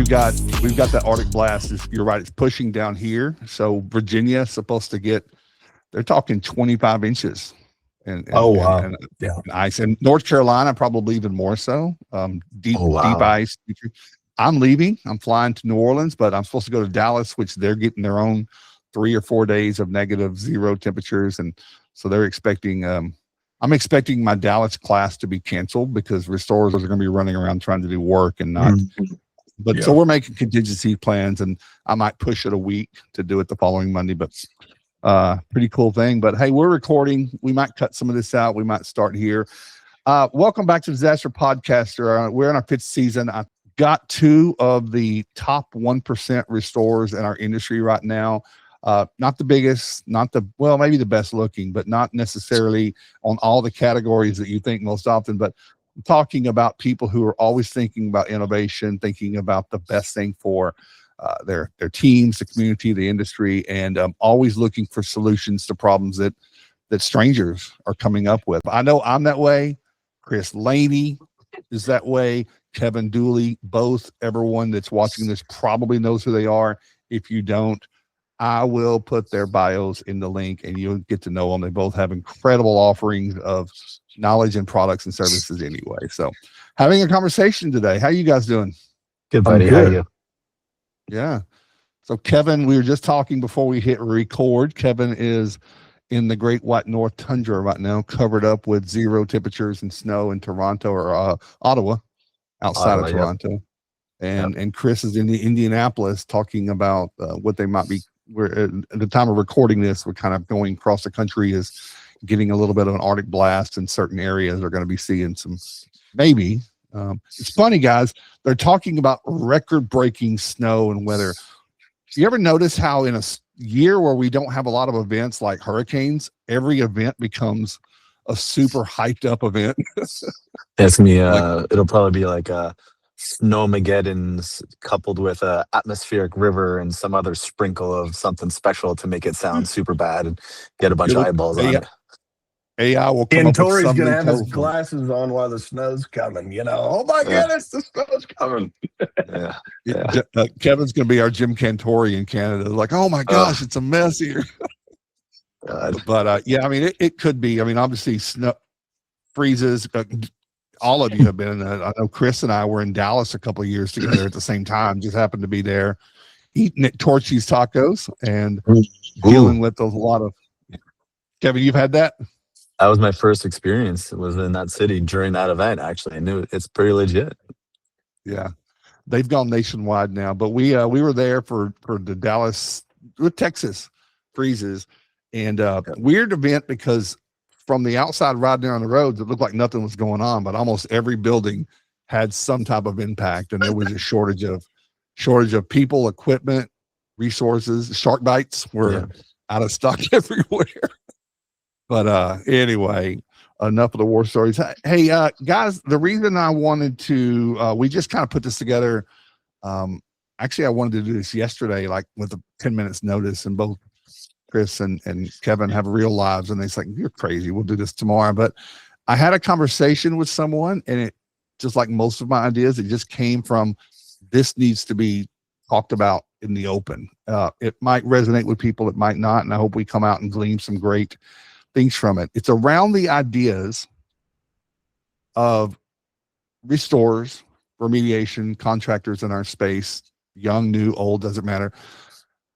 we've got that Arctic blast. You're right. It's pushing down here. So Virginia is supposed to get. They're talking 25 inches, Oh wow. and Yeah. ice. And North Carolina probably even more so. Deep Oh wow. deep ice. I'm leaving. I'm flying to New Orleans, but I'm supposed to go to Dallas, which they're getting their own 3 or 4 days of -0 temperatures, and so they're expecting. I'm expecting my Dallas class to be canceled because restorers are going to be running around trying to do work and not. But Yeah. so we're making contingency plans, and I might push it a week to do it the following Monday. But pretty cool thing. But hey, we're recording. We might cut some of this out. We might start here. Welcome back to Disaster Podcaster. We're in our 5th season. I got 2 of the top 1% restorers in our industry right now. Not the biggest, maybe the best looking, but not necessarily on all the categories that you think most often. But I'm talking about people who are always thinking about innovation, thinking about the best thing for their teams, the community, the industry, and always looking for solutions to problems that strangers are coming up with. I know I'm that way. Chris Laney is that way. Kevin Dooley, both. Everyone that's watching this probably knows who they are. If you don't, I will put their bios in the link and you'll get to know them. They both have incredible offerings of knowledge and products and services anyway. So having a conversation today. How you guys doing? Good, buddy. How are you? Yeah. So Kevin, we were just talking before we hit record. Kevin is in the Great White North Tundra right now, covered up with 0 temperatures and snow in Toronto or Ottawa, outside of Toronto. Yep. And Chris is in the Indianapolis talking about what they might be. We're at the time of recording this, we're kind of going across the country, is getting a little bit of an Arctic blast in certain areas. They're going to be seeing some, maybe. It's funny, guys. They're talking about record-breaking snow and weather. You ever notice how in a year where we don't have a lot of events like hurricanes, every event becomes a super hyped up event? It's gonna be it'll probably be like a Snowmageddon coupled with a atmospheric river and some other sprinkle of something special to make it sound super bad and get a bunch of eyeballs on it. AI will come and up with Tori's something. gonna have his glasses on while the snow's coming. Oh my goodness, the snow's coming. Kevin's gonna be our Jim Cantori in Canada. Like, oh my gosh, it's a mess here. But yeah, I mean, it could be. I mean, obviously, snow freezes. All of you have been. I know Chris and I were in Dallas a couple of years together at the same time. Just happened to be there, eating at Torchy's Tacos and dealing with a lot of. Kevin, you've had that? That was my first experience. It was in that city during that event. Actually, I knew it's pretty legit. Yeah, they've gone nationwide now, but we were there for the Dallas with Texas freezes, and weird event because from the outside riding there on the roads, it looked like nothing was going on, but almost every building had some type of impact, and there was a shortage of people, equipment, resources. Shark bites were out of stock everywhere. But anyway, enough of the war stories. Hey, guys, the reason I wanted to, we just kind of put this together. Actually, I wanted to do this yesterday, like with a 10 minutes notice, and both Chris and Kevin have real lives, and they say, you're crazy, we'll do this tomorrow. But I had a conversation with someone, and it, just like most of my ideas, it just came from, this needs to be talked about in the open. It might resonate with people, it might not, and I hope we come out and glean some great things from it. It's around the ideas of restorers, remediation, contractors in our space, young, new, old, doesn't matter.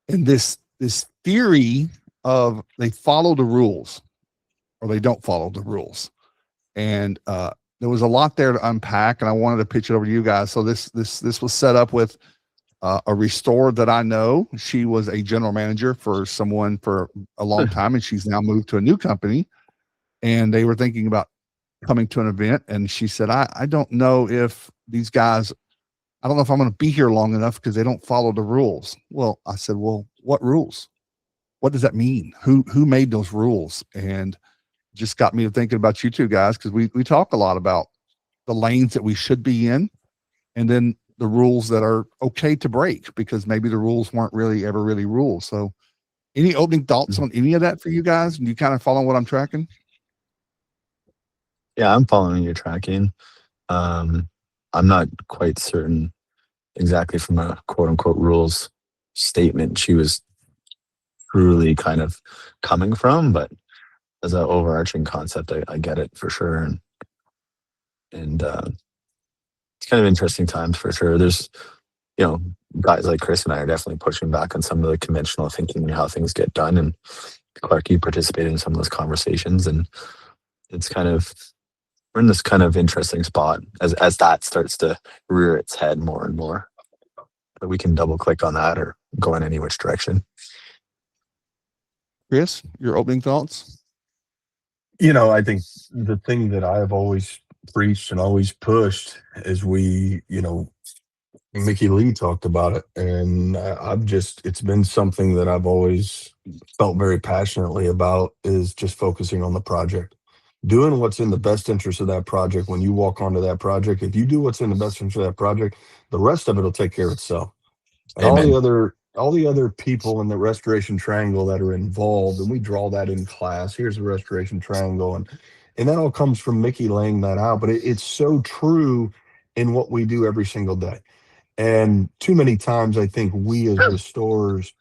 And this theory of they follow the rules or they don't follow the rules. And there was a lot there to unpack, and I wanted to pitch it over to you guys. So this was set up with a restorer that I know. She was a general manager for someone for a long time, and she's now moved to a new company, and they were thinking about coming to an event. And she said, I don't know if these guys, I don't know if I'm going to be here long enough because they don't follow the rules. Well, I said, well, what rules? What does that mean? Who made those rules? And just got me to thinking about you two guys, because we talk a lot about the lanes that we should be in, and then the rules that are okay to break, because maybe the rules weren't really ever really rules. So any opening thoughts on any of that for you guys? And you kind of following what I'm tracking? Yeah, I'm following your tracking. I'm not quite certain exactly from a quote unquote rules statement she was truly kind of coming from, but as an overarching concept, I get it for sure. And it's kind of interesting times for sure. There's, guys like Chris and I are definitely pushing back on some of the conventional thinking and how things get done. And Clark, you participated in some of those conversations, and it's kind of, we're in this kind of interesting spot as that starts to rear its head more and more. But we can double click on that or go in any which direction. Chris, your opening thoughts? I think the thing that I've always preached and always pushed is Mickey Lee talked about it, and it's been something that I've always felt very passionately about, is just focusing on the project, doing what's in the best interest of that project. When you walk onto that project, if you do what's in the best interest of that project, the rest of it will take care of itself. And Amen. all the other people in the restoration triangle that are involved, and we draw that in class. Here's the restoration triangle, and that all comes from Mickey laying that out. But it's so true in what we do every single day. And too many times, I think we as restorers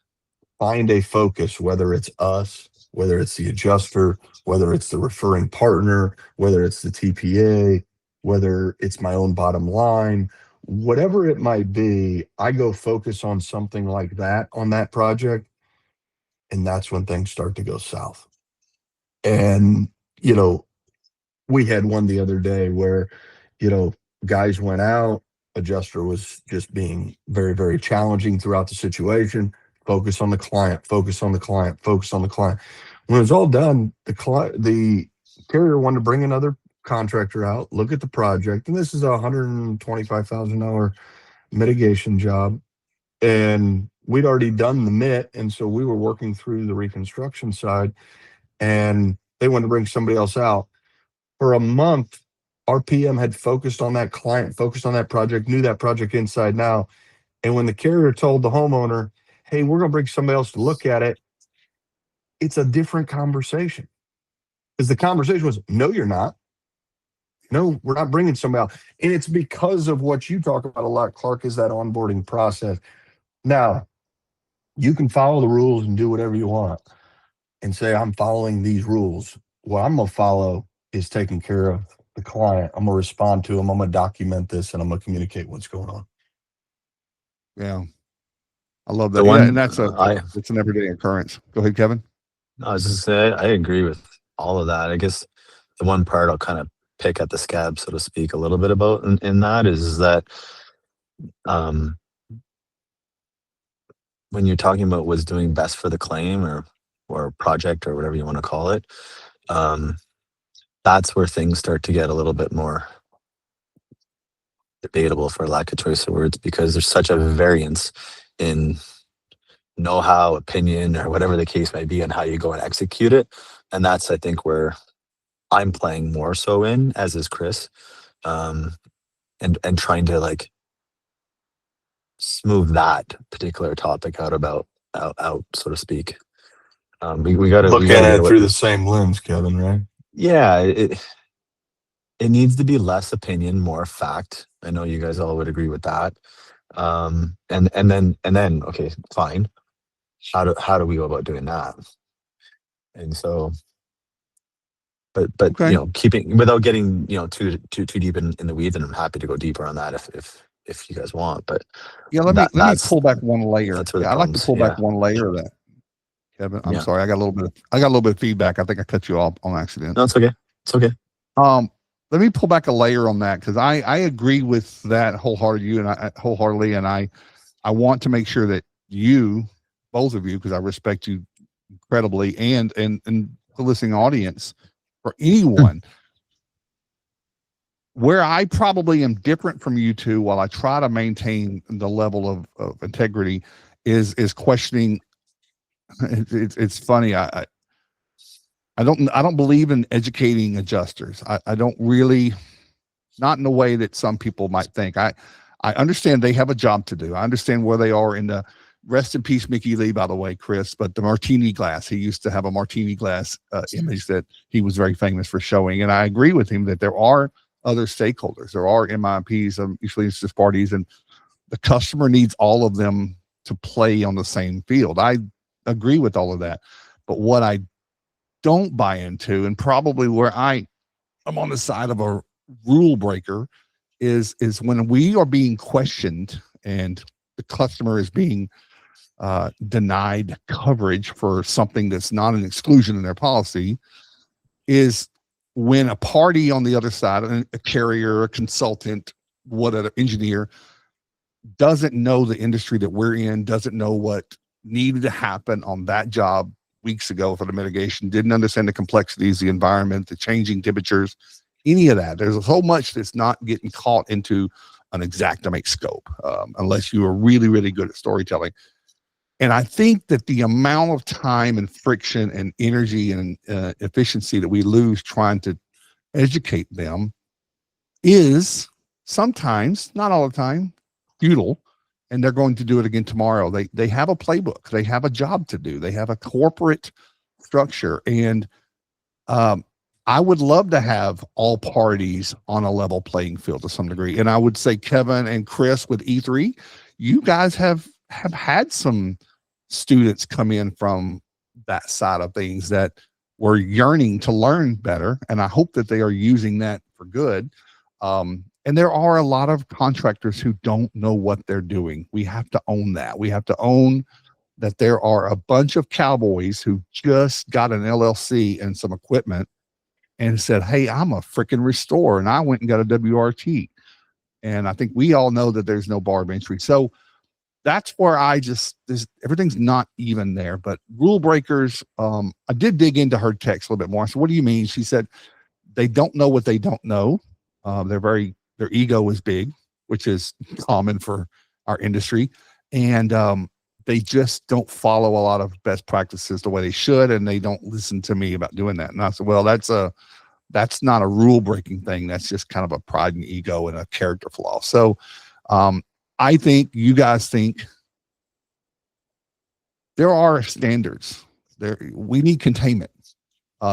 find a focus, whether it's us, whether it's the adjuster, whether it's the referring partner, whether it's the TPA, whether it's my own bottom line, whatever it might be, I go focus on something like that on that project. And that's when things start to go south. And, we had one the other day where, guys went out, adjuster was just being very, very challenging throughout the situation. Focus on the client, focus on the client, focus on the client. When it was all done, the carrier wanted to bring another contractor out, look at the project. And this is a $125,000 mitigation job. And we'd already done the MIT. And so we were working through the reconstruction side, and they wanted to bring somebody else out. For a month, our PM had focused on that client, focused on that project, knew that project inside and out. And when the carrier told the homeowner, hey, we're going to bring somebody else to look at it, it's a different conversation. Because the conversation was, no, you're not. No, we're not bringing somebody else. And it's because of what you talk about a lot, Clark, is that onboarding process. Now, you can follow the rules and do whatever you want and say, I'm following these rules. What I'm going to follow is taking care of the client. I'm going to respond to them. I'm going to document this, and I'm going to communicate what's going on. Yeah. I love that. And that's it's an everyday occurrence. Go ahead, Kevin. I was just saying, I agree with all of that. I guess the one part I'll kind of pick at the scab, so to speak, a little bit about in that is that when you're talking about what's doing best for the claim or project or whatever you want to call it, that's where things start to get a little bit more debatable, for lack of choice of words, because there's such a variance in know-how, opinion, or whatever the case may be, on how you go and execute it. And that's, I think, where I'm playing more so in, as is Chris, and trying to smooth that particular topic out, so to speak. We got to look at it through the same lens, Kevin, right? Yeah, it needs to be less opinion, more fact. I know you guys all would agree with that. And then okay, fine. How do we go about doing that? And so, but okay. Keeping without getting too deep in the weeds, and I'm happy to go deeper on that if you guys want. But yeah, let me pull back one layer. I'd like to pull back one layer of that. Kevin, I'm sorry. I got a little bit of feedback. I think I cut you off on accident. No, it's okay. It's okay. Let me pull back a layer on that, because I agree with that wholeheartedly, and I want to make sure that you, both of you, because I respect you incredibly, and the listening audience, or anyone, where I probably am different from you two, while I try to maintain the level of integrity, is questioning. It's funny. I don't believe in educating adjusters. I don't really, not in the way that some people might think. I understand they have a job to do. I understand where they are in the, rest in peace, Mickey Lee, by the way, Chris, but the martini glass, he used to have a martini glass image that he was very famous for showing. And I agree with him that there are other stakeholders. There are MIPs, usually it's just parties, and the customer needs all of them to play on the same field. I agree with all of that. But what I don't buy into, and probably where I'm on the side of a rule breaker, is when we are being questioned and the customer is being denied coverage for something that's not an exclusion in their policy, is when a party on the other side, a carrier, a consultant, whatever, engineer, doesn't know the industry that we're in, doesn't know what needed to happen on that job weeks ago for the mitigation, didn't understand the complexities, the environment, the changing temperatures, any of that. There's so much that's not getting caught into an Xactimate scope, unless you are really, really good at storytelling. And I think that the amount of time and friction and energy and efficiency that we lose trying to educate them is sometimes, not all the time, futile. And they're going to do it again tomorrow. They have a playbook. They have a job to do. They have a corporate structure. And I would love to have all parties on a level playing field to some degree. And I would say Kevin and Chris with E3, you guys have had some students come in from that side of things that were yearning to learn better. And I hope that they are using that for good. And there are a lot of contractors who don't know what they're doing. We have to own that. We have to own that there are a bunch of cowboys who just got an LLC and some equipment and said, hey, I'm a freaking restorer, and I went and got a WRT. And I think we all know that there's no bar of entry. So that's where everything's not even there. But rule breakers, I did dig into her text a little bit more. So what do you mean? She said they don't know what they don't know. Their ego is big, which is common for our industry. And they just don't follow a lot of best practices the way they should. And they don't listen to me about doing that. And I said, well, that's not a rule breaking thing. That's just kind of a pride and ego and a character flaw. So I think you guys think there are standards there. We need containment.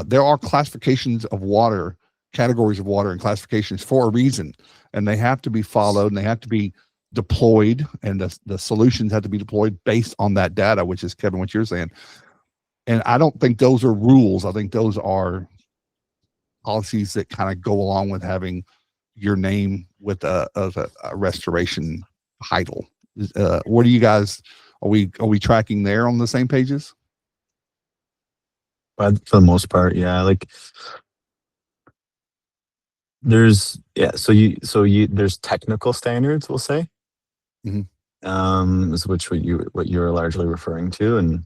There are classifications of water, categories of water and classifications for a reason, and they have to be followed and they have to be deployed, and the solutions have to be deployed based on that data, which is, Kevin, what you're saying. And I don't think those are rules. I think those are policies that kind of go along with having your name with a restoration title. What do you guys, are we tracking there on the same pages? But for the most part, yeah. Like there's there's technical standards, we'll say. Is what you're largely referring to, and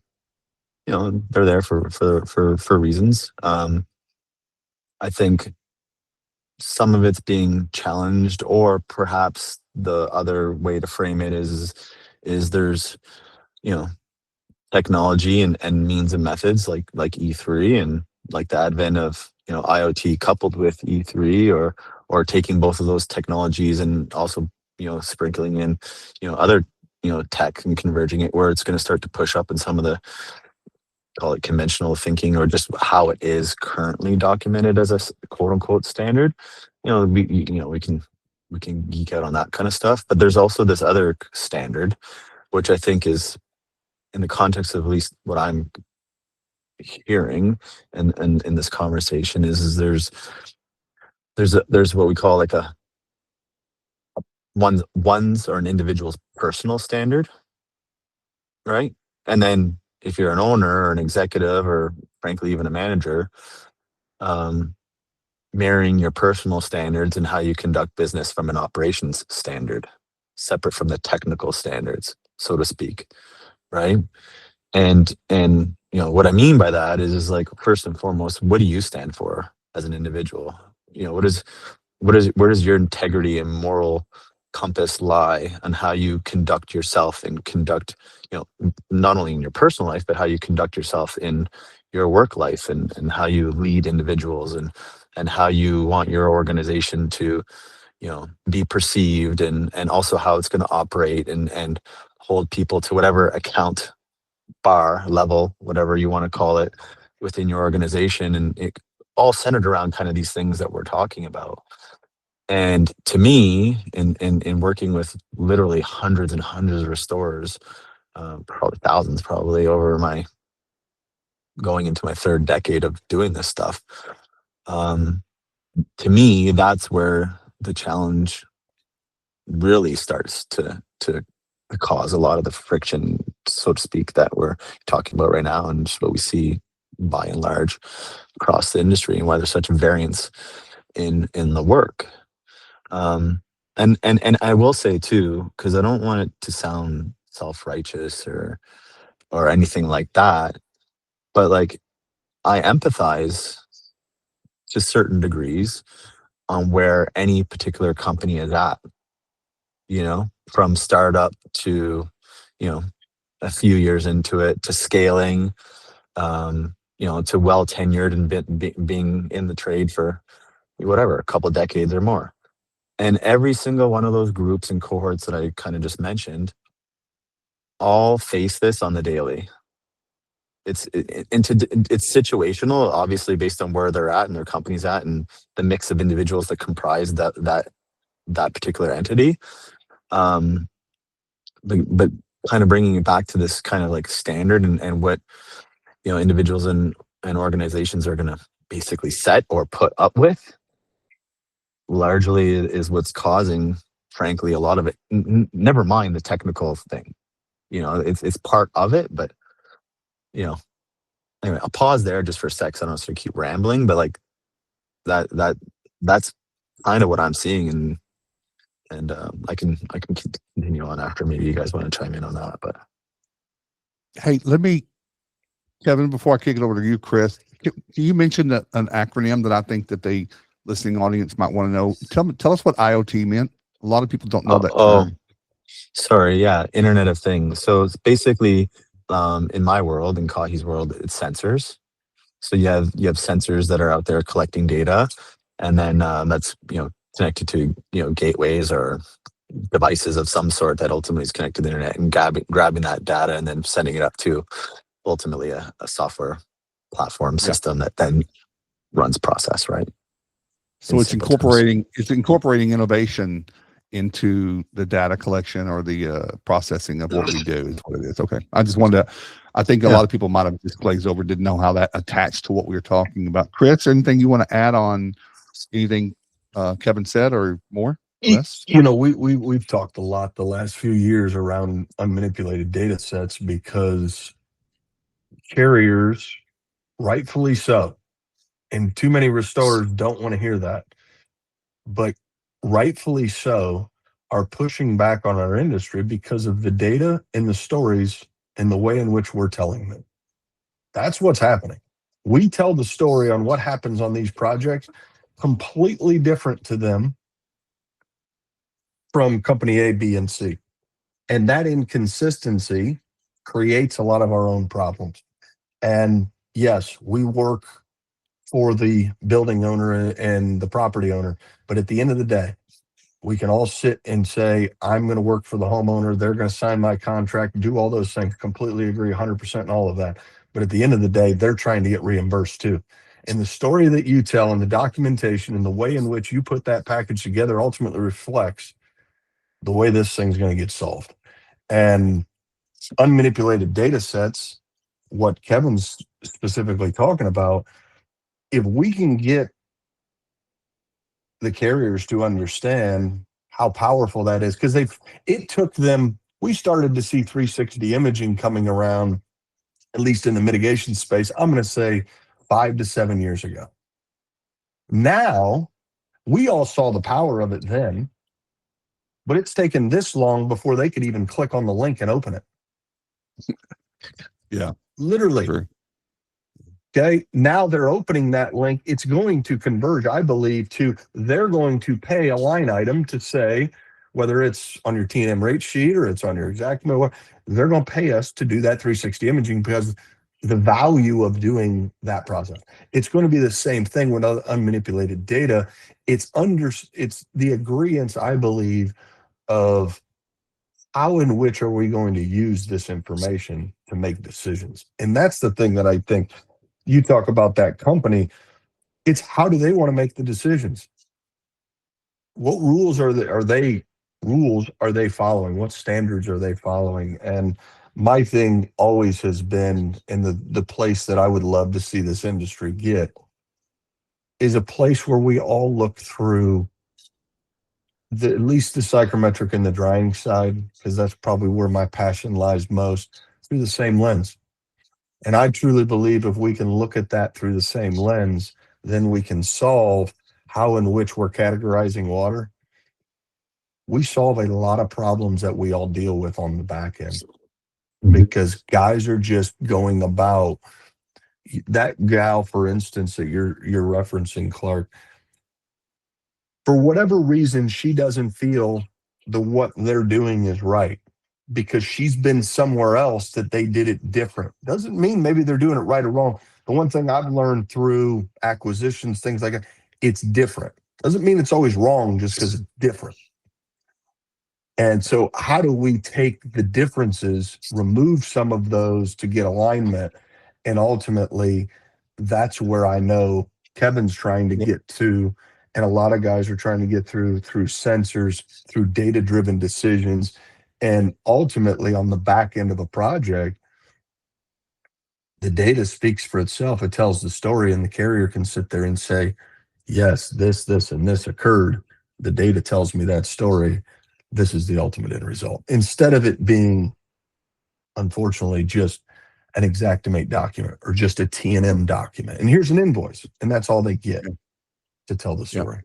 they're there for reasons. I think some of it's being challenged, or perhaps the other way to frame it is there's technology and means and methods like E3 and like the advent of IoT coupled with E3, or taking both of those technologies and also sprinkling in other tech and converging it, where it's going to start to push up in some of the, call it, conventional thinking, or just how it is currently documented as a quote unquote standard. We can geek out on that kind of stuff, but there's also this other standard, which I think is, in the context of at least what I'm hearing and in this conversation, is there's what we call like a one's or an individual's personal standard, right? And then if you're an owner or an executive, or frankly even a manager, marrying your personal standards and how you conduct business from an operations standard, separate from the technical standards, so to speak, right? And what I mean by that is like, first and foremost, what do you stand for as an individual? Where does your integrity and moral compass lie on how you conduct yourself and conduct, not only in your personal life, but how you conduct yourself in your work life, and how you lead individuals, and how you want your organization to, be perceived, and also how it's going to operate and hold people to whatever account bar level, whatever you want to call it, within your organization. And it all centered around kind of these things that we're talking about. And to me, in working with literally hundreds and hundreds of restorers, probably thousands, probably over my going into my third decade of doing this stuff, to me, that's where the challenge really starts to cause a lot of the friction, so to speak, that we're talking about right now, and just what we see by and large across the industry, and why there's such variance in the work. And I will say too, because I don't want it to sound self-righteous or anything like that, but like I empathize to certain degrees on where any particular company is at, from startup to, a few years into it, to scaling, to well tenured and being in the trade for whatever, a couple decades or more. And every single one of those groups and cohorts that I kind of just mentioned all face this on the daily. It's situational, obviously, based on where they're at and their company's at and the mix of individuals that comprise that particular entity. But kind of bringing it back to this kind of like standard and what individuals and organizations are going to basically set or put up with, largely is what's causing, frankly, a lot of it. Never mind the technical thing, it's part of it. But anyway, I'll pause there just for a sec. So I don't sort of keep rambling, but like that's kind of what I'm seeing, and I can continue on after. Maybe you guys want to chime in on that. But hey, Kevin, before I kick it over to you, Chris, you mentioned an acronym that I think that the listening audience might want to know. Tell us what IoT meant. A lot of people don't know that term. Sorry, yeah, Internet of Things. So it's basically, in my world, in Kahi's world, it's sensors. So you have sensors that are out there collecting data, and then that's connected to gateways or devices of some sort that ultimately is connected to the internet, and grabbing that data and then sending it up to ultimately a software platform system that then runs process, right? So it's incorporating innovation into the data collection or the processing of what we do is what it is. Okay. I think a lot of people might have just glazed over, didn't know how that attached to what we were talking about. Chris, anything you want to add on anything Kevin said or more? Less? We've talked a lot the last few years around unmanipulated data sets because carriers, rightfully so, and too many restorers don't want to hear that, but rightfully so, are pushing back on our industry because of the data and the stories and the way in which we're telling them. That's what's happening. We tell the story on what happens on these projects completely different to them from company A, B, and C. And that inconsistency creates a lot of our own problems. And yes, we work for the building owner and the property owner, but at the end of the day, we can all sit and say, I'm going to work for the homeowner. They're going to sign my contract, do all those things, completely agree 100% and all of that. But at the end of the day, they're trying to get reimbursed too. And the story that you tell and the documentation and the way in which you put that package together ultimately reflects the way this thing's going to get solved. And unmanipulated data sets, what Kevin's specifically talking about, if we can get the carriers to understand how powerful that is, because it took them, we started to see 360 imaging coming around, at least in the mitigation space, I'm going to say 5 to 7 years ago. Now, we all saw the power of it then, but it's taken this long before they could even click on the link and open it. Yeah. Literally. Sure. Okay. Now they're opening that link. It's going to converge, I believe, they're going to pay a line item to say, whether it's on your T&M rate sheet or it's on your Xactimate, they're going to pay us to do that 360 imaging because the value of doing that process. It's going to be the same thing with unmanipulated data. It's the agreeance, I believe, of how and which are we going to use this information to make decisions. And that's the thing that I think you talk about that company. It's how do they want to make the decisions? what rules are they following? What standards are they following? And my thing always has been, and the place that I would love to see this industry get is a place where we all look through at least the psychrometric and the drying side, because that's probably where my passion lies most, through the same lens. And I truly believe if we can look at that through the same lens, then we can solve how in which we're categorizing water. We solve a lot of problems that we all deal with on the back end, because guys are just going about that gal, for instance, that you're referencing, Clark. For whatever reason, she doesn't feel what they're doing is right because she's been somewhere else that they did it different. Doesn't mean maybe they're doing it right or wrong. The one thing I've learned through acquisitions, things like that, it's different. Doesn't mean it's always wrong just because it's different. And so how do we take the differences, remove some of those to get alignment? And ultimately, that's where I know Kevin's trying to get to, and a lot of guys are trying to get through sensors, through data-driven decisions. And ultimately, on the back end of a project, the data speaks for itself. It tells the story, and the carrier can sit there and say, yes, this, and this occurred. The data tells me that story. This is the ultimate end result. Instead of it being, unfortunately, just an Xactimate document or just a T&M document. And here's an invoice, and that's all they get to tell the story.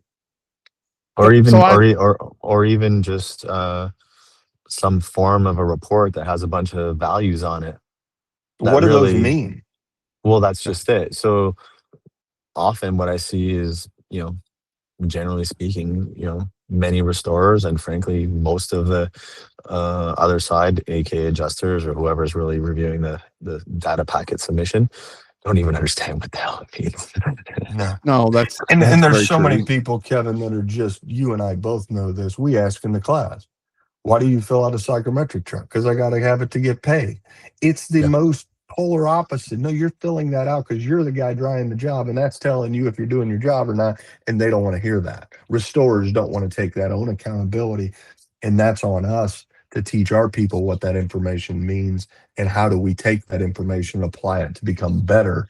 Or even, or even just some form of a report that has a bunch of values on it. What do those mean? Well, that's just it. So often what I see is, generally speaking, many restorers and frankly, most of the other side, aka adjusters or whoever's really reviewing the data packet submission, don't even understand what the hell it means. No, that's and there's so true. many people, Kevin, that are just, you and I both know this. We ask in the class, why do you fill out a psychometric chart? Because I got to have it to get paid. It's the most polar opposite. No, you're filling that out because you're the guy drying the job, and that's telling you if you're doing your job or not, and they don't want to hear that. Restorers don't want to take that own accountability, and that's on us to teach our people what that information means and how do we take that information and apply it to become better,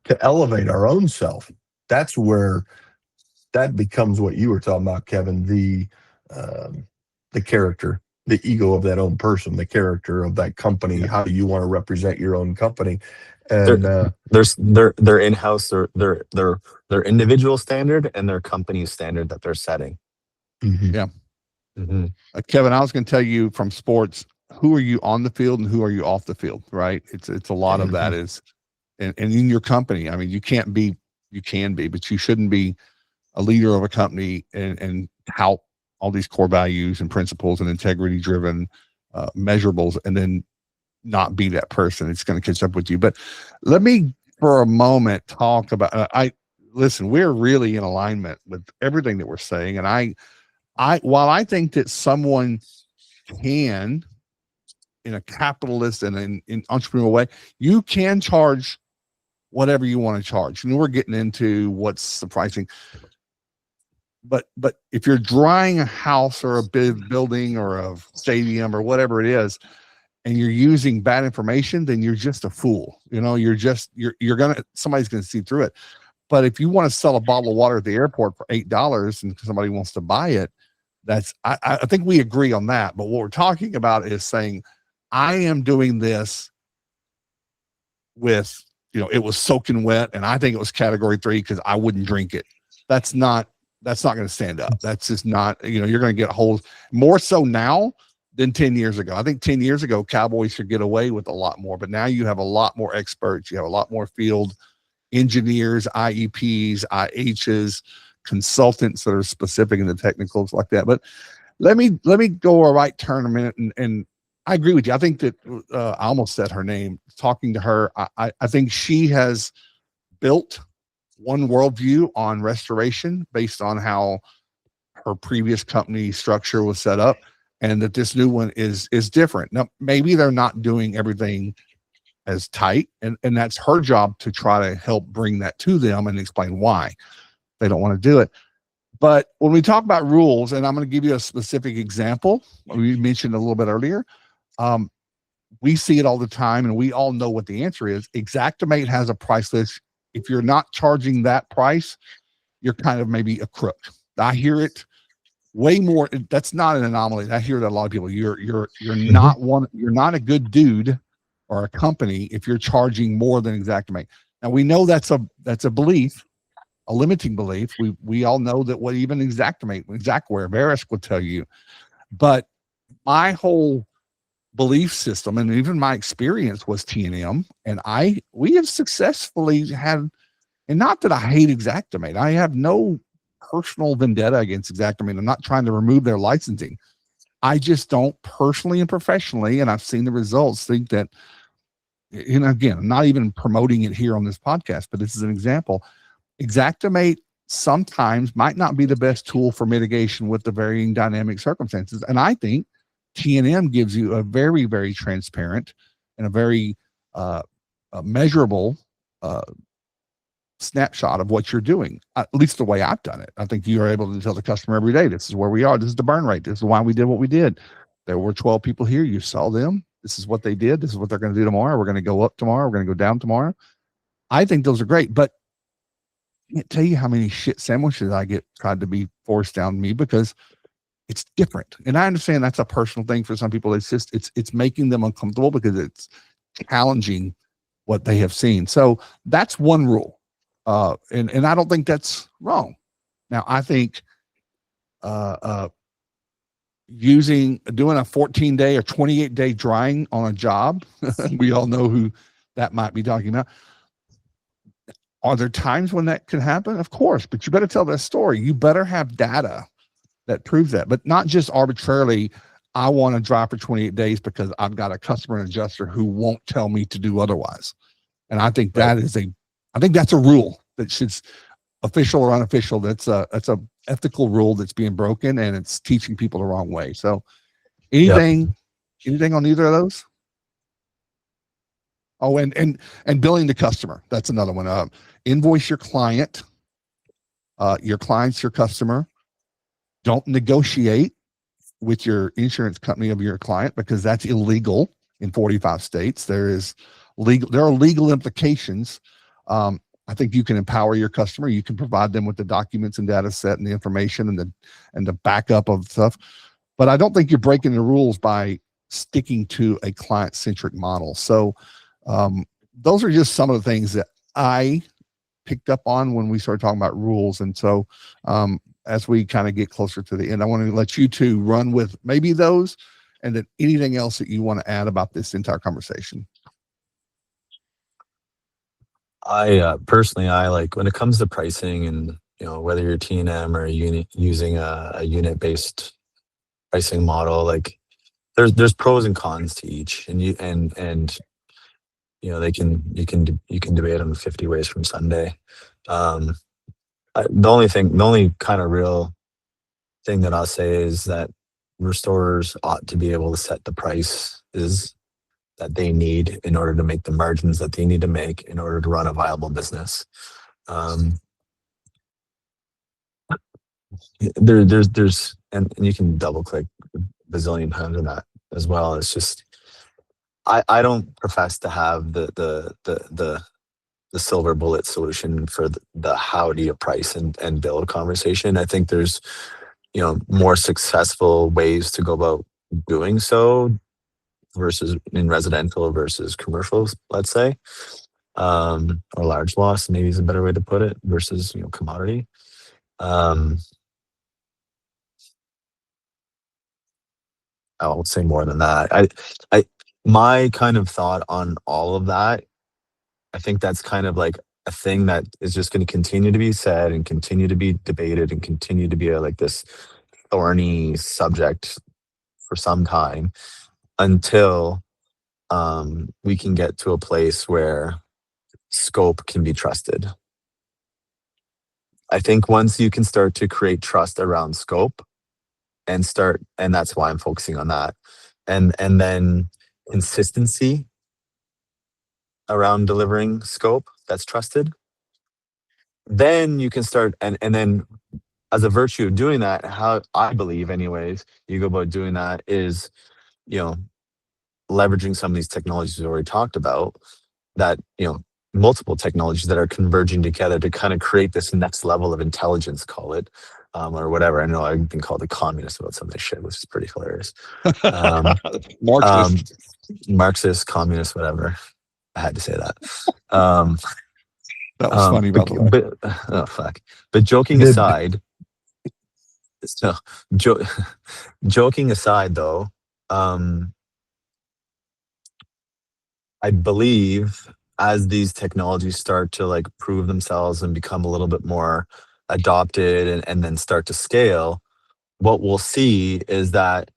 to elevate our own self. That's where that becomes what you were talking about, Kevin, the character, the ego of that own person, the character of that company. How do you want to represent your own company? And their in-house, their individual standard and their company standard that they're setting. Kevin, I was going to tell you from sports, who are you on the field and who are you off the field, right? It's a lot of that is, and in your company, I mean, you can be, but you shouldn't be a leader of a company and tout all these core values and principles and integrity driven measurables and then not be that person. It's going to catch up with you. But let me for a moment talk about, listen, we're really in alignment with everything that we're saying. And while I think that someone can, in a capitalist and in entrepreneurial way, you can charge whatever you want to charge. We're getting into what's the pricing. But if you're drying a house or a big building or a stadium or whatever it is, and you're using bad information, then you're just a fool. Somebody's gonna see through it. But if you want to sell a bottle of water at the airport for $8 and somebody wants to buy it, I think we agree on that. But what we're talking about is saying, I am doing this with, it was soaking wet and I think it was category 3 because I wouldn't drink it. That's not going to stand up. That's just not, you're going to get holes more so now than 10 years ago. I think 10 years ago, Cowboys should get away with a lot more, but now you have a lot more experts. You have a lot more field engineers, IEPs, IHs, consultants that are specific in the technicals like that. But let me go a right turn a minute. And I agree with you. I think that I almost said her name, talking to her. I think she has built one worldview on restoration based on how her previous company structure was set up, and that this new one is different. Now, maybe they're not doing everything as tight, and that's her job to try to help bring that to them and explain why they don't want to do it. But when we talk about rules, and I'm going to give you a specific example, we mentioned a little bit earlier. We see it all the time, and we all know what the answer is. Xactimate has a price list. If you're not charging that price, you're kind of maybe a crook. I hear it way more. That's not an anomaly. I hear that a lot of people. You're not one. You're not a good dude or a company if you're charging more than Xactimate. Now we know that's a belief, a limiting belief. We all know that what even Xactimate, Xactware, Verisk would tell you. But my whole belief system and even my experience was T&M, and we have successfully had, and not that I hate Xactimate. I have no personal vendetta against Xactimate. I'm not trying to remove their licensing. I just don't personally and professionally, and I've seen the results, think that, and again, I'm not even promoting it here on this podcast, but this is an example. Xactimate sometimes might not be the best tool for mitigation with the varying dynamic circumstances. And I think T&M gives you a very, very transparent and a very measurable snapshot of what you're doing, at least the way I've done it. I think you are able to tell the customer every day, this is where we are. This is the burn rate. This is why we did what we did. There were 12 people here. You saw them. This is what they did. This is what they're going to do tomorrow. We're going to go up tomorrow. We're going to go down tomorrow. I think those are great, but I can't tell you how many shit sandwiches I get tried to be forced down me because it's different. And I understand that's a personal thing for some people. It's just, it's making them uncomfortable because it's challenging what they have seen. So that's one rule. And I don't think that's wrong. Now I think, doing a 14-day or 28-day drying on a job, we all know who that might be talking about. Are there times when that can happen? Of course, but you better tell that story. You better have data that proves that, but not just arbitrarily. I want to dry for 28 days because I've got a customer and adjuster who won't tell me to do otherwise. And I think that is I think that's a rule that should, official or unofficial, that's a ethical rule that's being broken, and it's teaching people the wrong way. So anything on either of those? Oh, and billing the customer. That's another one. Invoice your client. Your client's your customer. Don't negotiate with your insurance company of your client because that's illegal in 45 states. There are legal implications. I think you can empower your customer. You can provide them with the documents and data set and the information and the backup of stuff. But I don't think you're breaking the rules by sticking to a client-centric model. So those are just some of the things that I picked up on when we started talking about rules. And so as we kind of get closer to the end, I want to let you two run with maybe those and then anything else that you want to add about this entire conversation. I personally, I like when it comes to pricing and, whether you're T&M or using a unit-based pricing model, like there's pros and cons to each, and you can debate them 50 ways from Sunday. The only kind of real thing that I'll say is that restorers ought to be able to set the prices that they need in order to make the margins that they need to make in order to run a viable business. There's and you can double click a bazillion times on that as well. It's just I don't profess to have the silver bullet solution for the how do you price and build conversation. I think there's more successful ways to go about doing so versus in residential versus commercials, let's say, or large loss maybe is a better way to put it versus commodity. I won't say more than that. My kind of thought on all of that, I think that's kind of like a thing that is just going to continue to be said and continue to be debated and continue to be like this thorny subject for some time until we can get to a place where scope can be trusted. I think once you can start to create trust around scope and that's why I'm focusing on that. And then consistency around delivering scope that's trusted, then you can start and then as a virtue of doing that, how I believe anyways, you go about doing that is, you know, leveraging some of these technologies we already talked about, that, you know, multiple technologies that are converging together to kind of create this next level of intelligence, call it, or whatever. I know I've been called a communist about some of this shit, which is pretty hilarious. Um, Marxist. Marxist, communist, whatever. I had to say that. Um, That was funny, by the way. but oh fuck. But joking Did- aside, so joking aside though, I believe as these technologies start to like prove themselves and become a little bit more adopted and then start to scale, what we'll see is that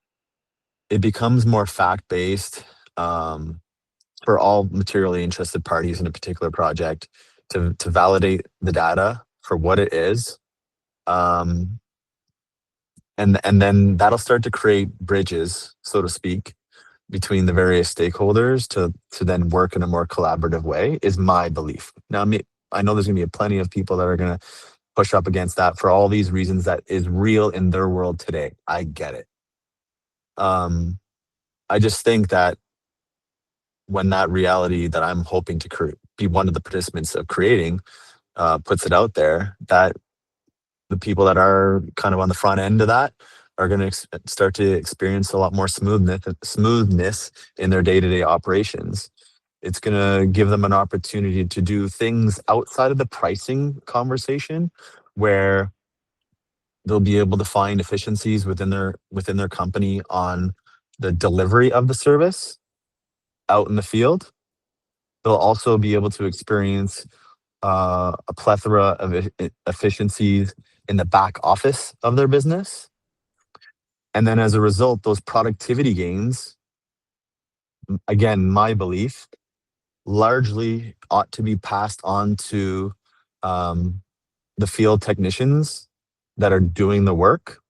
it becomes more fact-based, for all materially interested parties in a particular project to validate the data for what it is. And then that'll start to create bridges, so to speak, between the various stakeholders to then work in a more collaborative way, is my belief. Now, I know there's gonna be plenty of people that are gonna push up against that for all these reasons that is real in their world today. I get it. I just think that when that reality that I'm hoping to be one of the participants of creating, puts it out there, that the people that are kind of on the front end of that are going to start to experience a lot more smoothness in their day-to-day operations. It's going to give them an opportunity to do things outside of the pricing conversation, where they'll be able to find efficiencies within their company on the delivery of the service out in the field. They'll also be able to experience a plethora of efficiencies in the back office of their business. And then as a result, those productivity gains, again, my belief, largely ought to be passed on to the field technicians that are doing the work.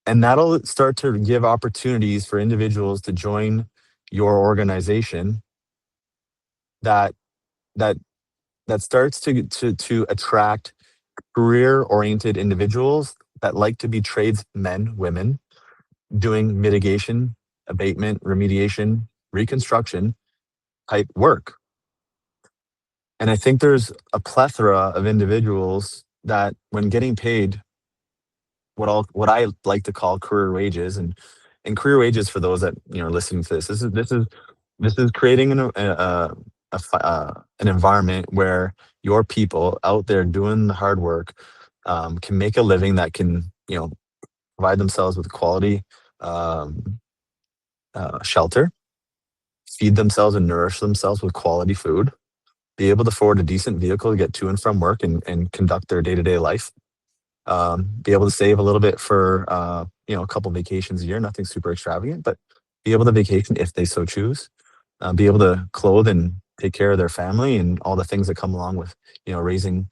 And that'll start to give opportunities for individuals to join your organization that starts to attract career-oriented individuals that like to be tradesmen, women, doing mitigation, abatement, remediation, reconstruction type work. And I think there's a plethora of individuals that, when getting paid what I like to call career wages, and career wages, for those that, you know, are listening to this is creating an environment where your people out there doing the hard work can make a living that can, you know, provide themselves with quality shelter, feed themselves and nourish themselves with quality food, be able to afford a decent vehicle to get to and from work and conduct their day-to-day life, be able to save a little bit for you know, a couple vacations a year, nothing super extravagant, but be able to vacation if they so choose, be able to clothe and take care of their family and all the things that come along with, you know, raising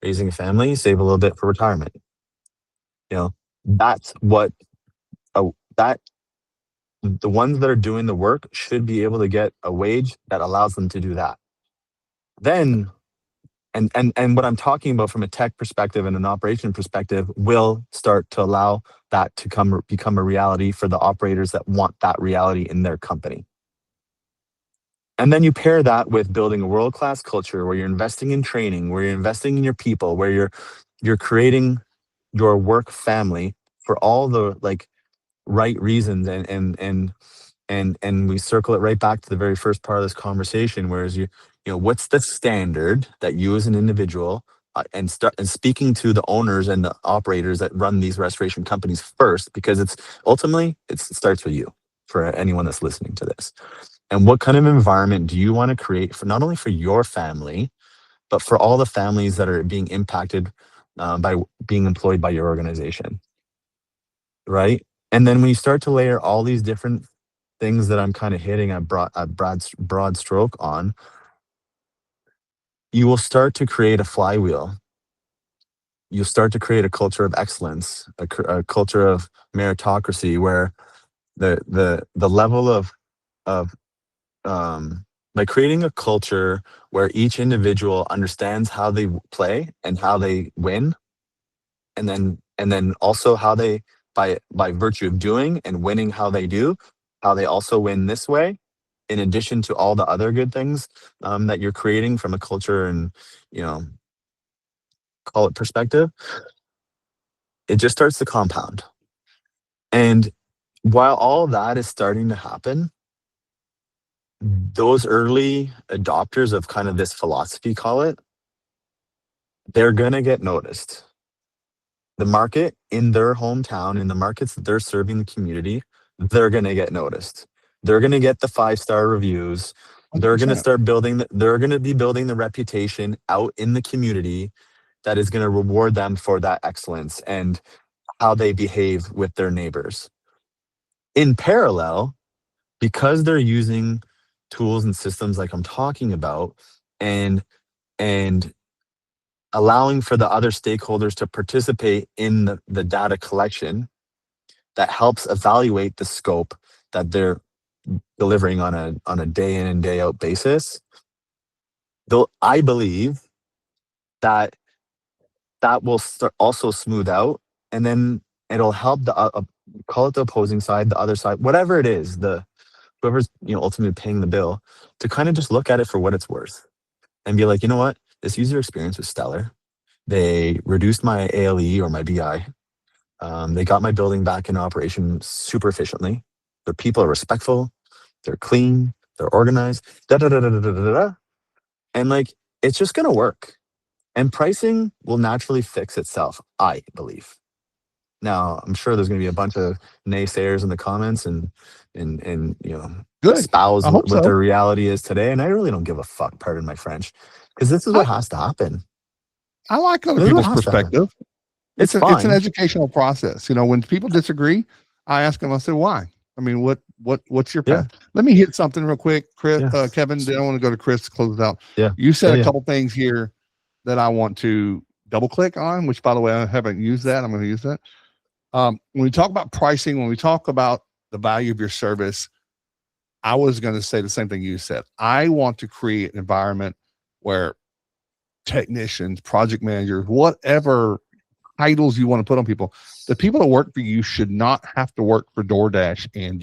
a family, save a little bit for retirement. You know, that's what that the ones that are doing the work should be able to get a wage that allows them to do that. Then, and what I'm talking about from a tech perspective and an operation perspective will start to allow that to become a reality for the operators that want that reality in their company. And then you pair that with building a world-class culture where you're investing in training, where you're investing in your people, where you're creating your work family for all the like right reasons, and we circle it right back to the very first part of this conversation, whereas you know, what's the standard that you as an individual, and speaking to the owners and the operators that run these restoration companies first, because it starts with you, for anyone that's listening to this. And what kind of environment do you want to create for not only for your family, but for all the families that are being impacted by being employed by your organization, right? And then when you start to layer all these different things that I'm kind of hitting a broad stroke on, you will start to create a flywheel. You'll start to create a culture of excellence, a culture of meritocracy, where the level of by creating a culture where each individual understands how they play and how they win, then also how they, by virtue of doing and winning how they do, how they also win this way, in addition to all the other good things that you're creating from a culture and, call it perspective, it just starts to compound. And while all that is starting to happen, those early adopters of kind of this philosophy, call it, they're going to get noticed. The market in their hometown, in the markets that they're serving the community, they're going to get noticed. They're going to get the 5-star reviews. They're going to 100%. start building, they're going to be building the reputation out in the community that is going to reward them for that excellence and how they behave with their neighbors. In parallel, because they're using tools and systems like I'm talking about, and allowing for the other stakeholders to participate in the data collection that helps evaluate the scope that they're delivering on a day in and day out basis, I believe that will also smooth out, and then it'll help the call it the opposing side, the other side, whatever it is, whoever's ultimately paying the bill, to kind of just look at it for what it's worth and be like, you know what, this user experience was stellar. They reduced my ALE or my BI. They got my building back in operation super efficiently. Their people are respectful. They're clean. They're organized. And like, it's just going to work. And pricing will naturally fix itself, I believe. Now, I'm sure there's going to be a bunch of naysayers in the comments and Good. espouse I hope what so. the reality is today. And I really don't give a fuck, pardon my French, because this is what has to happen. I like other This is what people's has to happen. perspective. It's It's fine. an educational process. When people disagree, I ask them, I say, why? I mean, what's your path? Let me hit something real quick, Chris, Yeah. Kevin. Then I want to go to Chris to close it out. Yeah. You said Yeah, a couple things here that I want to double click on, which, by the way, I haven't used that. I'm going to use that. When we talk about pricing, when we talk about the value of your service, I was going to say the same thing you said. I want to create an environment where technicians, project managers, whatever titles you want to put on people, the people that work for you should not have to work for DoorDash and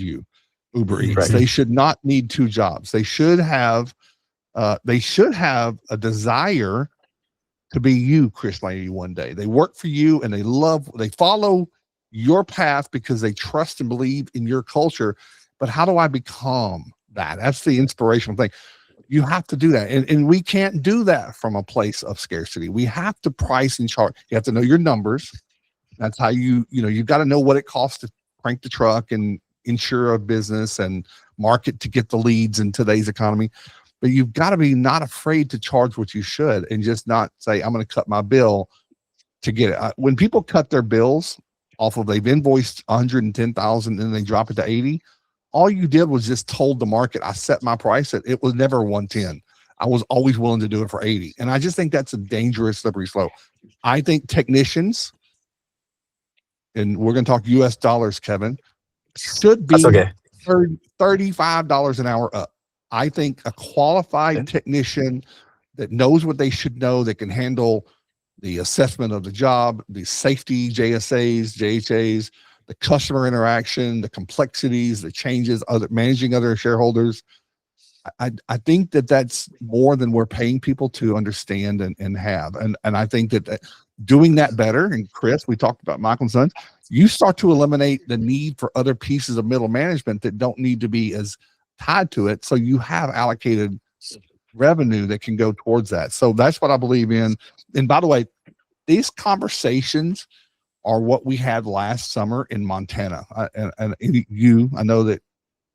Uber Eats. Right. They should not need two jobs. They should have a desire to be you, Chris Laney, one day. They work for you and they follow your path because they trust and believe in your culture. But how do I become that? That's the inspirational thing. You have to do that. And we can't do that from a place of scarcity. We have to price and chart. You have to know your numbers. That's how you've got to know what it costs to crank the truck and insure a business and market to get the leads in today's economy. But you've got to be not afraid to charge what you should and just not say, I'm going to cut my bill to get it. When people cut their bills off of, they've invoiced 110,000 and they drop it to 80. All you did was just told the market, I set my price at, it was never 110. I was always willing to do it for 80. And I just think that's a dangerous slippery slope. I think technicians, and we're going to talk US dollars, Kevin, should be That's okay. $35 an hour up. I think a qualified technician that knows what they should know, that can handle the assessment of the job, the safety, JSAs, JHAs, the customer interaction, the complexities, the changes, managing other shareholders. I think that's more than we're paying people to understand and have. And I think that doing that better, and Chris, we talked about Michael and Sons, you start to eliminate the need for other pieces of middle management that don't need to be as tied to it. So you have allocated revenue that can go towards that. So that's what I believe in. And by the way, these conversations are what we had last summer in Montana. And I know that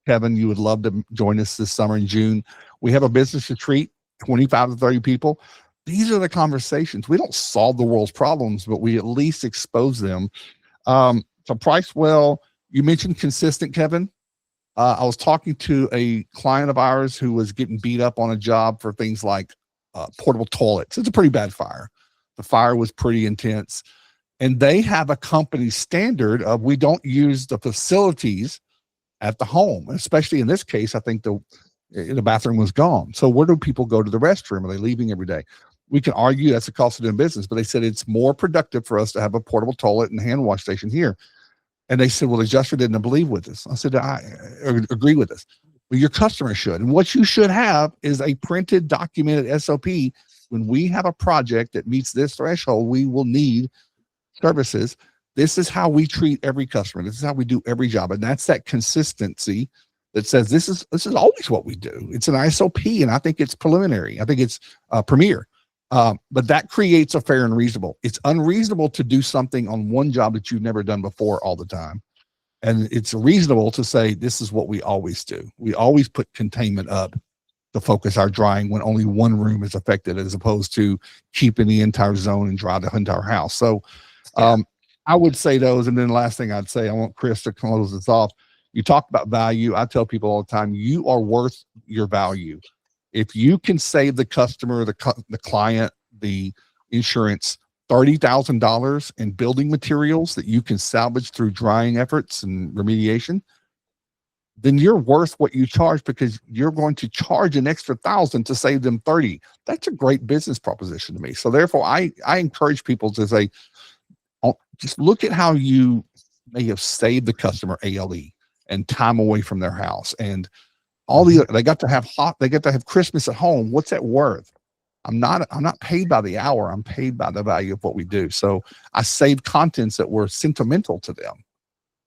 Kevin, you would love to join us this summer in June. We have a business retreat, 25 to 30 people. These are the conversations. We don't solve the world's problems, but we at least expose them. So price well, you mentioned consistent, Kevin. I was talking to a client of ours who was getting beat up on a job for things like portable toilets. It's a pretty bad fire. The fire was pretty intense. And they have a company standard of, we don't use the facilities at the home. Especially in this case, I think the bathroom was gone. So where do people go to the restroom? Are they leaving every day? we can argue that's the cost of doing business, but they said it's more productive for us to have a portable toilet and hand wash station here. And they said, well, the adjuster didn't believe with us. I said, I agree with this. Well, your customer should. And what you should have is a printed, documented SOP. When we have a project that meets this threshold, we will need services. This is how we treat every customer. This is how we do every job. And that's that consistency that says this is always what we do. It's an SOP, and I think it's preliminary. I think it's premier. But that creates a fair and reasonable. It's unreasonable to do something on one job that you've never done before all the time. And it's reasonable to say, this is what we always do. We always put containment up to focus our drying when only one room is affected, as opposed to keeping the entire zone and dry the entire house. So I would say those. And then the last thing I'd say, I want Chris to close this off. You talk about value. I tell people all the time, you are worth your value. If you can save the customer, the client, the insurance, $30,000 in building materials that you can salvage through drying efforts and remediation, then you're worth what you charge, because you're going to charge an extra $1,000 to save them 30. That's a great business proposition to me. So therefore, I encourage people to say, just look at how you may have saved the customer ALE and time away from their house, and all they got to have Christmas at home. What's that worth? I'm not paid by the hour. I'm paid by the value of what we do. So I saved contents that were sentimental to them.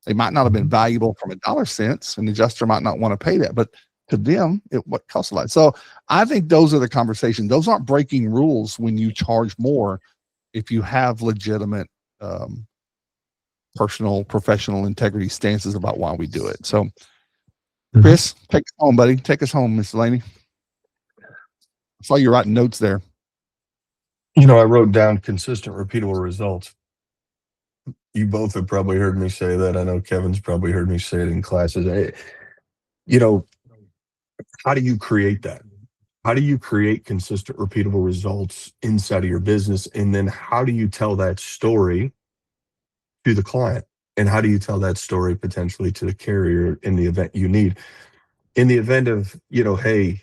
They might not have been valuable from $1 and the adjuster might not want to pay that, but to them, what costs a lot. So I think those are the conversations. Those aren't breaking rules when you charge more, if you have legitimate personal, professional integrity stances about why we do it. So Chris, take us home, buddy. Take us home, Mr. Laney. I saw you writing notes there. You know, I wrote down consistent, repeatable results. You both have probably heard me say that. I know Kevin's probably heard me say it in classes. You know, how do you create that? How do you create consistent, repeatable results inside of your business? And then how do you tell that story to the client? And how do you tell that story potentially to the carrier in the event you need? In the event of, you know, hey,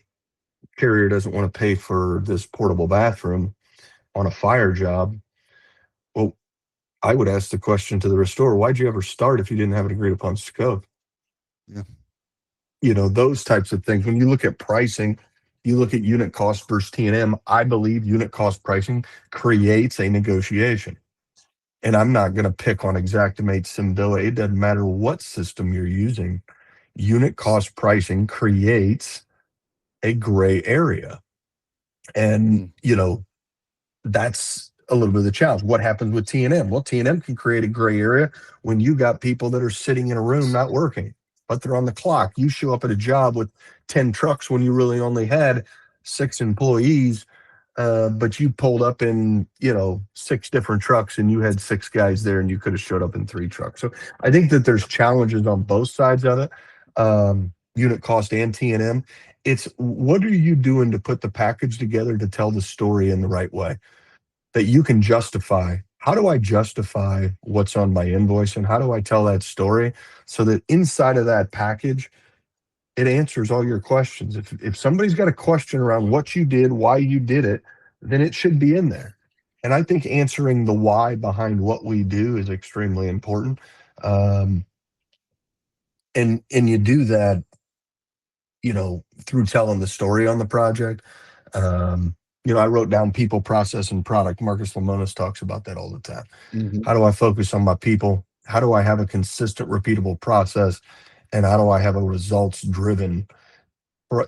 carrier doesn't want to pay for this portable bathroom on a fire job. Well, I would ask the question to the restorer, why'd you ever start if you didn't have an agreed upon scope? Yeah. You know, those types of things. When you look at pricing, you look at unit cost versus T&M, I believe unit cost pricing creates a negotiation. And I'm not going to pick on Xactimate, Symbilla. It doesn't matter what system you're using. Unit cost pricing creates a gray area. And, you know, that's a little bit of the challenge. What happens with T&M? Well, T&M can create a gray area when you got people that are sitting in a room not working, but they're on the clock. You show up at a job with 10 trucks when you really only had 6 employees, but you pulled up in, you know, 6 different trucks and you had 6 guys there and you could have showed up in 3 trucks. So I think that there's challenges on both sides of it, unit cost and T&M. It's what are you doing to put the package together to tell the story in the right way that you can justify? How do I justify what's on my invoice, and how do I tell that story so that inside of that package, it answers all your questions? If somebody's got a question around what you did, why you did it, then it should be in there. And I think answering the why behind what we do is extremely important. And you do that, you know, through telling the story on the project. You know, I wrote down people, process, and product. Marcus Lemonis talks about that all the time. How do I focus on my people? How do I have a consistent, repeatable process? And how do I have a results-driven,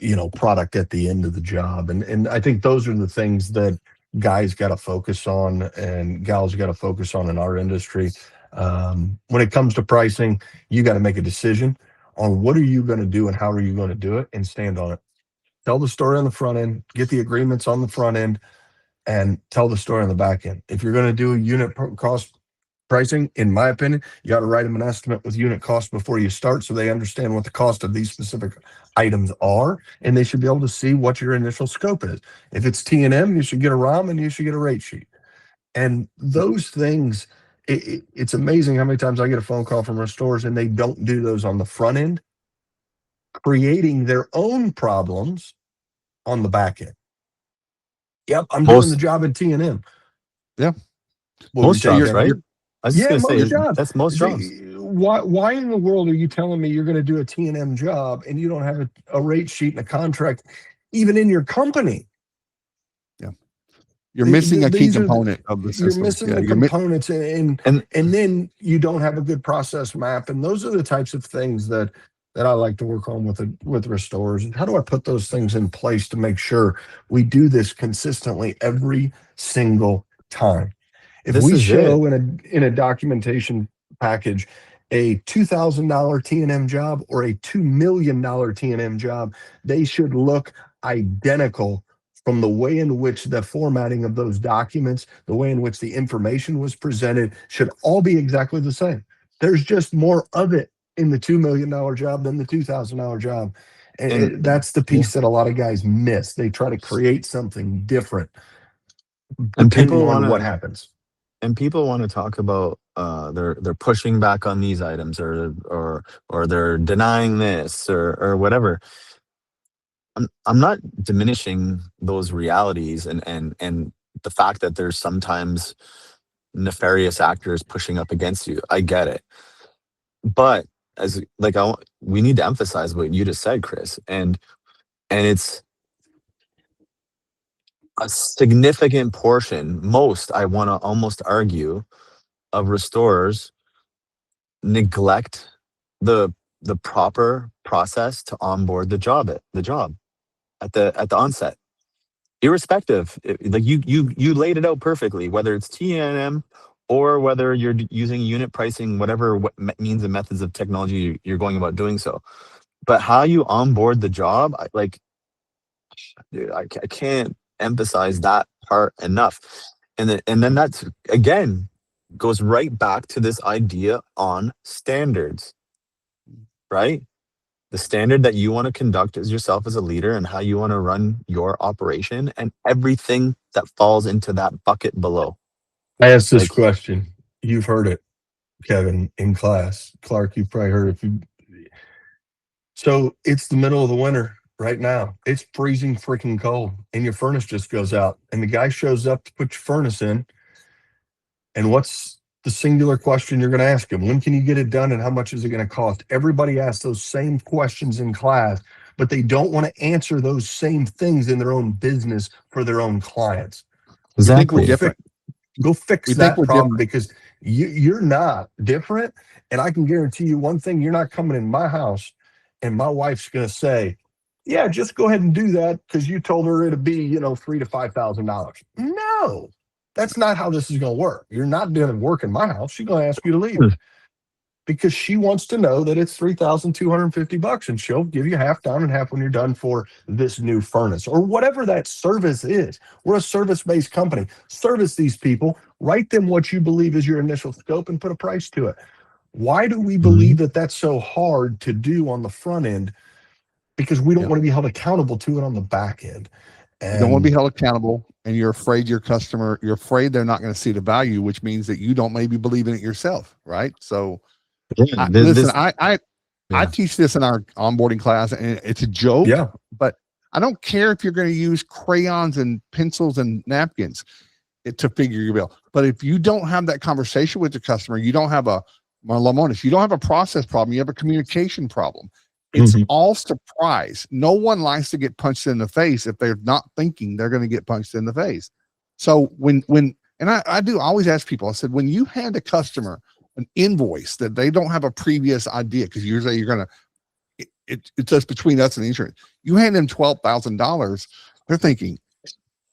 you know, product at the end of the job? And I think those are the things that guys got to focus on and gals got to focus on in our industry. When it comes to pricing, you got to make a decision on what are you going to do and how are you going to do it, and stand on it. Tell the story on the front end, get the agreements on the front end, and tell the story on the back end. If you're going to do unit cost pricing, in my opinion, you got to write them an estimate with unit cost before you start, so they understand what the cost of these specific items are, and they should be able to see what your initial scope is. If it's T&M, you should get a ROM and you should get a rate sheet. And those things, it's amazing how many times I get a phone call from restorers and they don't do those on the front end, creating their own problems on the back end. Yep, I'm doing the Most job at T&M. Yeah. most jobs, right? I was just Yeah, gonna say most jobs. that's most jobs. Why in the world are you telling me you're going to do a T&M job and you don't have a rate sheet and a contract even in your company? Yeah. You're missing a key These are component of the you're system. missing Yeah, the you're components, and And then you don't have a good process map. And those are the types of things that I like to work on with restorers. And how do I put those things in place to make sure we do this consistently every single time? If this we is it. show in a documentation package a $2,000 T&M job or a $2 million T&M job, they should look identical from the way in which the formatting of those documents, the way in which the information was presented, should all be exactly the same. There's just more of it in the $2 million job than the $2,000 job. And that's the piece that a lot of guys miss. They try to create something different and depending people on want what to happens. and people want to talk about they're pushing back on these items or they're denying this or whatever. I'm not diminishing those realities and the fact that there's sometimes nefarious actors pushing up against you. I get it. But as like we need to emphasize what you just said, Chris, and it's a significant portion, most I want to almost argue, of restorers neglect the proper process to onboard the job at the onset, irrespective. Like you laid it out perfectly, whether it's T&M or whether you're using unit pricing, whatever means and methods of technology you're going about doing so. But how you onboard the job, dude, I can't emphasize that part enough. And then that's again goes right back to this idea on standards, right? The standard that you want to conduct as yourself as a leader and how you want to run your operation and everything that falls into that bucket below. I asked this Like, question. You've heard it, Kevin, in class. Clark, you've probably heard it. So it's the middle of the winter right now. It's freezing freaking cold, and your furnace just goes out. And the guy shows up to put your furnace in. And what's the singular question you're going to ask him? When can you get it done, and how much is it going to cost? Everybody asks those same questions in class, but they don't want to answer those same things in their own business for their own clients. exactly. Go fix We think that we're problem different. because you're not different. And I can guarantee you one thing: you're not coming in my house and my wife's going to say, "Yeah, just go ahead and do that because you told her it'd be, $3,000 to $5,000." No, that's not how this is going to work. You're not doing work in my house. She's going to ask you to leave because she wants to know that it's $3,250, and she'll give you half down and half when you're done for this new furnace or whatever that service is. We're a service-based company. Service these people, write them what you believe is your initial scope, and put a price to it. Why do we believe that that's so hard to do on the front end? Because we don't want to be held accountable to it on the back end. And you don't want to be held accountable, and you're afraid you're afraid they're not going to see the value, which means that you don't maybe believe in it yourself, right? So I teach this in our onboarding class, and it's a joke, but I don't care if you're going to use crayons and pencils and napkins to figure your bill. But if you don't have that conversation with the customer, you don't have you don't have a process problem, you have a communication problem. It's all surprise. No one likes to get punched in the face if they're not thinking they're going to get punched in the face. So I always ask people, I said, when you hand a customer an invoice that they don't have a previous idea, because usually you're going to, it's just between us and the insurance. You hand them $12,000, they're thinking,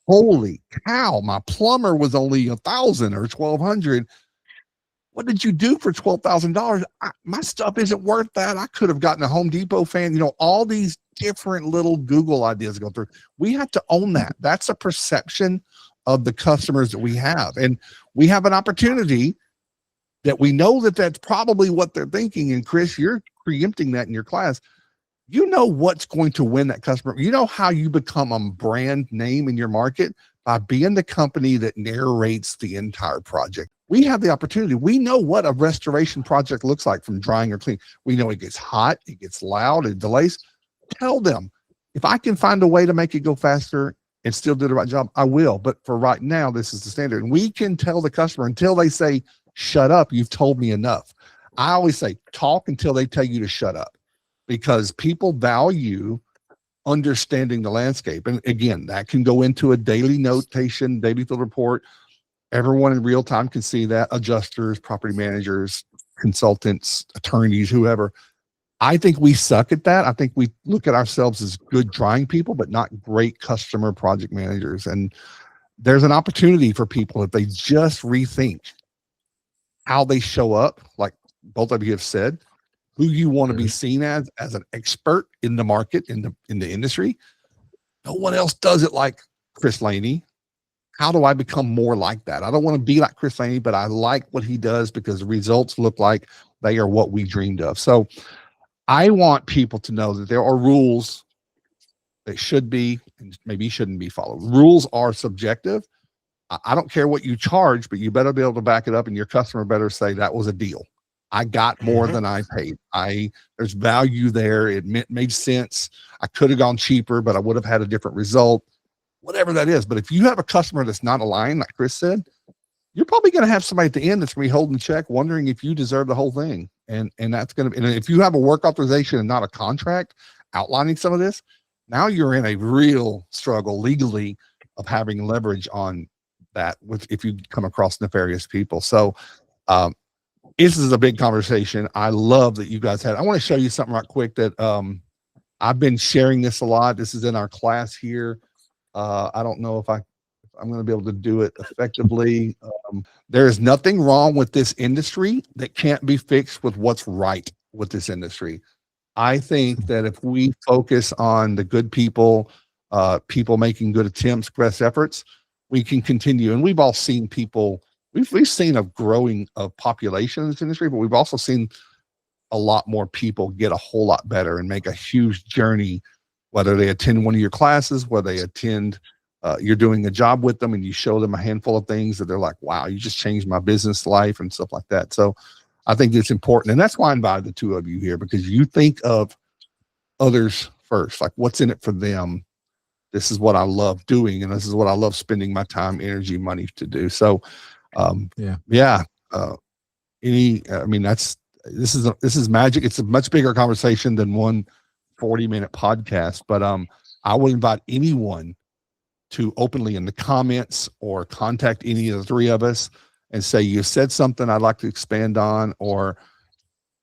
holy cow, my plumber was only $1,000 or $1,200. What did you do for $12,000? My stuff isn't worth that. I could have gotten a Home Depot fan. All these different little Google ideas go through. We have to own that. That's a perception of the customers that we have. And we have an opportunity that we know that that's probably what they're thinking. And Chris, you're preempting that in your class. You know what's going to win that customer. You know how you become a brand name in your market by being the company that narrates the entire project. We have the opportunity. We know what a restoration project looks like from drying or cleaning. We know it gets hot, it gets loud, it delays. Tell them, if I can find a way to make it go faster and still do the right job, I will. But for right now, this is the standard. And we can tell the customer until they say, shut up, you've told me enough. I always say, talk until they tell you to shut up, because people value understanding the landscape. And again, that can go into a daily notation, daily field report. Everyone in real time can see that. Adjusters, property managers, consultants, attorneys, whoever. I think we suck at that. I think we look at ourselves as good drawing people, but not great customer project managers. And there's an opportunity for people if they just rethink how they show up, like both of you have said, who you want to be seen as an expert in the market, in the industry. No one else does it like Chris Laney. How do I become more like that? I don't want to be like Chris Laney, but I like what he does because the results look like they are what we dreamed of. So I want people to know that there are rules that should be and maybe shouldn't be followed. Rules are subjective. I don't care what you charge, but you better be able to back it up, and your customer better say that was a deal. I got more than I paid. There's value there. It made sense. I could have gone cheaper, but I would have had a different result, whatever that is. But if you have a customer that's not aligned, like Chris said, you're probably going to have somebody at the end that's going to be holding the check, wondering if you deserve the whole thing. And that's going to, and if you have a work authorization and not a contract outlining some of this, now you're in a real struggle legally of having leverage on that if you come across nefarious people. So this is a big conversation. I love that you guys had. I want to show you something right quick that I've been sharing this a lot. This is in our class here. I don't know if I'm going to be able to do it effectively. There is nothing wrong with this industry that can't be fixed with what's right with this industry. I think that if we focus on the good people, people making good attempts, best efforts, we can continue. And we've all seen people, we've seen a growing population in this industry, but we've also seen a lot more people get a whole lot better and make a huge journey, whether they attend one of your classes, whether they attend, you're doing a job with them and you show them a handful of things that they're like, wow, you just changed my business life and stuff like that. So I think it's important. And that's why I invited the two of you here, because you think of others first, like what's in it for them. This is what I love doing. And this is what I love spending my time, energy, money to do. So I mean, this is magic. It's a much bigger conversation than one 40-minute podcast, but I would invite anyone to openly in the comments or contact any of the three of us and say, you said something I'd like to expand on, or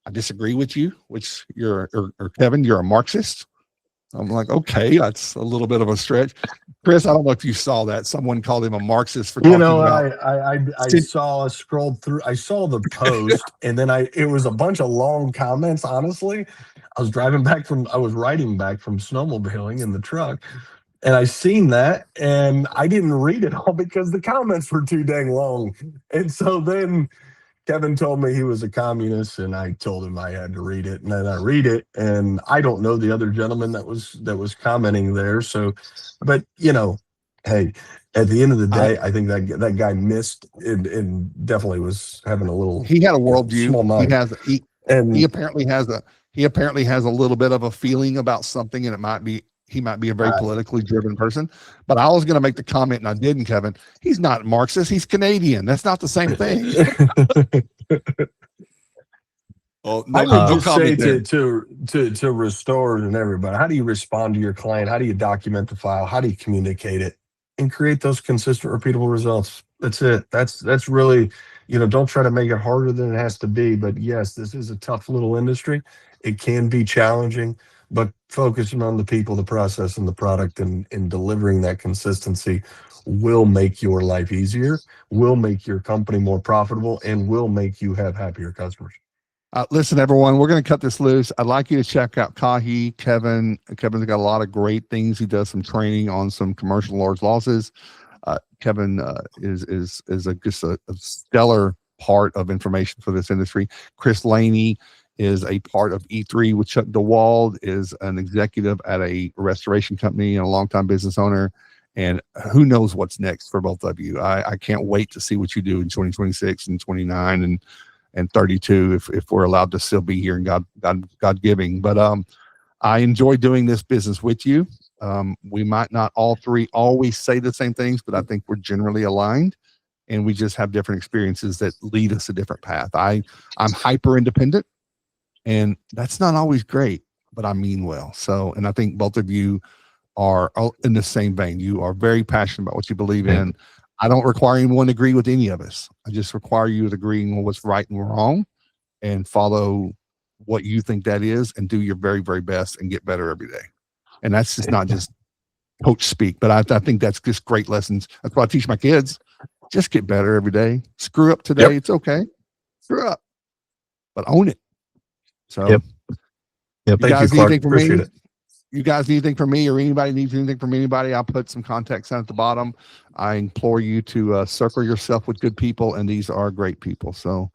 I disagree with you, which or Kevin, you're a Marxist. I'm like, okay, that's a little bit of a stretch. Chris, I don't know if you saw that. Someone called him a Marxist for talking about. I scrolled through. I saw the post, and then it was a bunch of long comments. Honestly, I was writing back from snowmobiling in the truck, and I seen that, and I didn't read it all because the comments were too dang long. And so then Kevin told me he was a communist, and I told him I had to read it, and then I read it, and I don't know the other gentleman that was commenting there. So, but hey, at the end of the day, I think that guy missed and definitely was having a little. He had a worldview. Small mind. He apparently has a little bit of a feeling about something, and he might be a very politically driven person. But I was going to make the comment, and I didn't, Kevin. He's not Marxist. He's Canadian. That's not the same thing. Well, I would just say to restore and everybody, how do you respond to your client? How do you document the file? How do you communicate it and create those consistent, repeatable results? That's it. That's really, don't try to make it harder than it has to be. But yes, this is a tough little industry. It can be challenging, but focusing on the people, the process, and the product and delivering that consistency will make your life easier, will make your company more profitable, and will make you have happier customers. Listen, everyone, we're going to cut this loose. I'd like you to check out Kahi. Kevin's got a lot of great things. He does some training on some commercial large losses. Kevin is just a stellar part of information for this industry. Chris Laney is a part of E3 with Chuck DeWald, is an executive at a restoration company and a longtime business owner. And who knows what's next for both of you. I can't wait to see what you do in 2026 and 29 and 32 if we're allowed to still be here and God giving. But I enjoy doing this business with you. We might not all three always say the same things, but I think we're generally aligned, and we just have different experiences that lead us a different path. I'm hyper independent, and that's not always great, but I mean well. So, and I think both of you are in the same vein. You are very passionate about what you believe in. I don't require anyone to agree with any of us. I just require you to agree on what's right and wrong, and follow what you think that is, and do your very, very best and get better every day. And that's just not just coach speak, but I think that's just great lessons. That's what I teach my kids. Just get better every day. Screw up today. It's okay. Screw up, but own it. So, Thank you, Clark. Appreciate it. You guys need anything from me, or anybody needs anything from anybody, I'll put some contacts down at the bottom. I implore you to circle yourself with good people, and these are great people. So,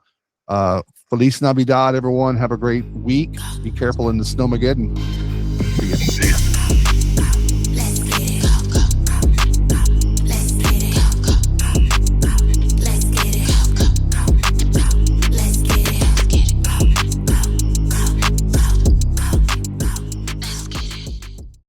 Feliz Navidad, everyone. Have a great week. Be careful in the Snowmageddon. See ya.